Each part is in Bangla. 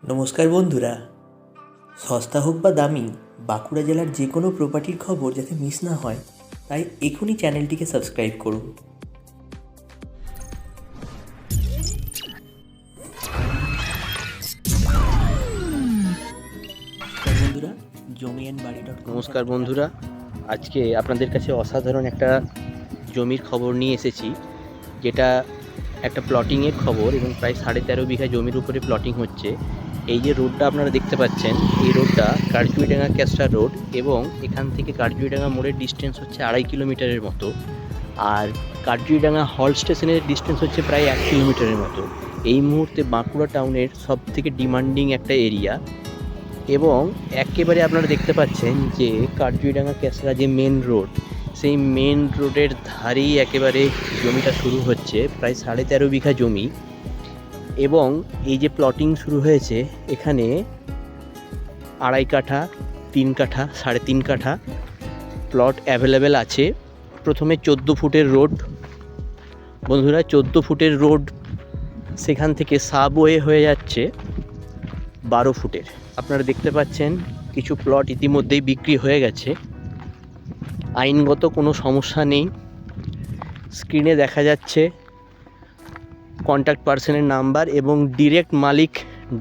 নমস্কার বন্ধুরা, সস্তা হোক বা দামি বাঁকুড়া জেলার যে কোনো প্রপার্টির খবর যাতে মিস না হয় তাই এখনই চ্যানেলটিকে সাবস্ক্রাইব করুন। বন্ধুরা, জমি অ্যান্ড বাড়ি নমস্কার বন্ধুরা, আজকে আপনাদের কাছে অসাধারণ একটা জমির খবর নিয়ে এসেছি, যেটা একটা প্লটিংয়ের খবর এবং প্রায় 13.5 বিঘা জমির উপরে প্লটিং হচ্ছে। এই যে রোডটা আপনারা দেখতে পাচ্ছেন, এই রোডটা কারজুইডাঙ্গা ক্যাস্টার রোড এবং এখান থেকে কারজুইডাঙ্গা মোড়ের ডিস্টেন্স হচ্ছে 2.5 কিলোমিটারের মতো, আর কারজুইডাঙ্গা হল স্টেশনের ডিস্টেন্স হচ্ছে প্রায় 1 কিলোমিটারের মতো। এই মুহূর্তে বাঁকুড়া টাউনের সবথেকে ডিমান্ডিং একটা এরিয়া এবং একেবারে আপনারা দেখতে পাচ্ছেন যে কারজুইডাঙ্গা ক্যাসরা যে মেন রোড, সেই মেন রোডের ধারেই একেবারে জমিটা শুরু হচ্ছে, প্রায় 13.5 বিঘা জমি। এবং এই যে প্লটিং শুরু হয়েছে, এখানে 2.5 কাঠা, 3 কাঠা, 3.5 কাঠা প্লট অ্যাভেলেবেল আছে। প্রথমে 14 ফুটের রোড বন্ধুরা, 14 ফুটের রোড, সেখান থেকে সাবওয়ে হয়ে যাচ্ছে 12 ফুটের। আপনারা দেখতে পাচ্ছেন কিছু প্লট ইতিমধ্যেই বিক্রি হয়ে গেছে, আইনগত কোনো সমস্যা নেই। স্ক্রিনে দেখা যাচ্ছে কন্ট্যাক্ট পার্সনের নাম্বার এবং ডিরেক্ট মালিক,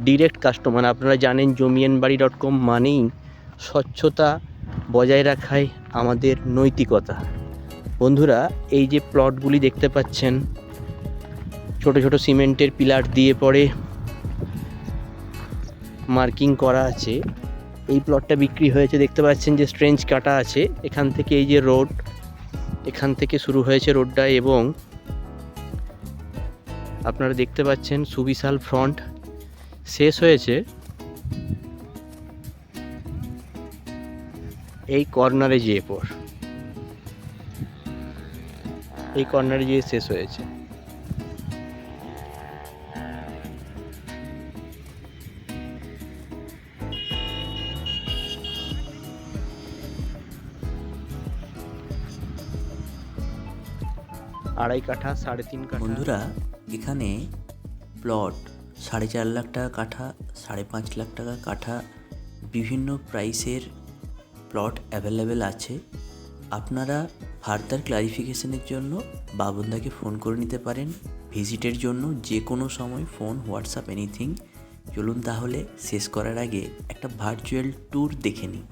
ডিরেক্ট কাস্টমার। আপনারা জানেন jamiandbari.com মানেই স্বচ্ছতা বজায় রাখাই আমাদের নৈতিকতা। বন্ধুরা, এই যে প্লটগুলি দেখতে পাচ্ছেন, ছোট ছোট সিমেন্টের পিলার দিয়ে পরে মার্কিং করা আছে। এই প্লটটা বিক্রি হয়েছে, দেখতে পাচ্ছেন যে স্ট্রেঞ্জ কাটা আছে। এখান থেকে এই যে রোড, এখান থেকে শুরু হয়েছে রোডটা এবং আপনারা দেখতে পাচ্ছেন সুবিশাল ফ্রন্ট শেষ হয়েছে এই কর্নারে যেয়ে এই কর্নারে যেয়ে শেষ হয়েছে। আড়াই কাঠা, 3.5 কাঠা। বন্ধুরা, এখানে প্লট 4.5 লাখ টাকা কাঠা, 5.5 লাখ টাকা কাঠা, বিভিন্ন প্রাইসের প্লট অ্যাভেলেবেল আছে। আপনারা ফার্দার ক্লারিফিকেশনের জন্য বাবনদাকে ফোন করে নিতে পারেন। ভিজিটের জন্য যে কোনো সময় ফোন, হোয়াটসঅ্যাপ, এনিথিং। চলুন তাহলে শেষ করার আগে একটা ভার্চুয়াল ট্যুর দেখে নিই।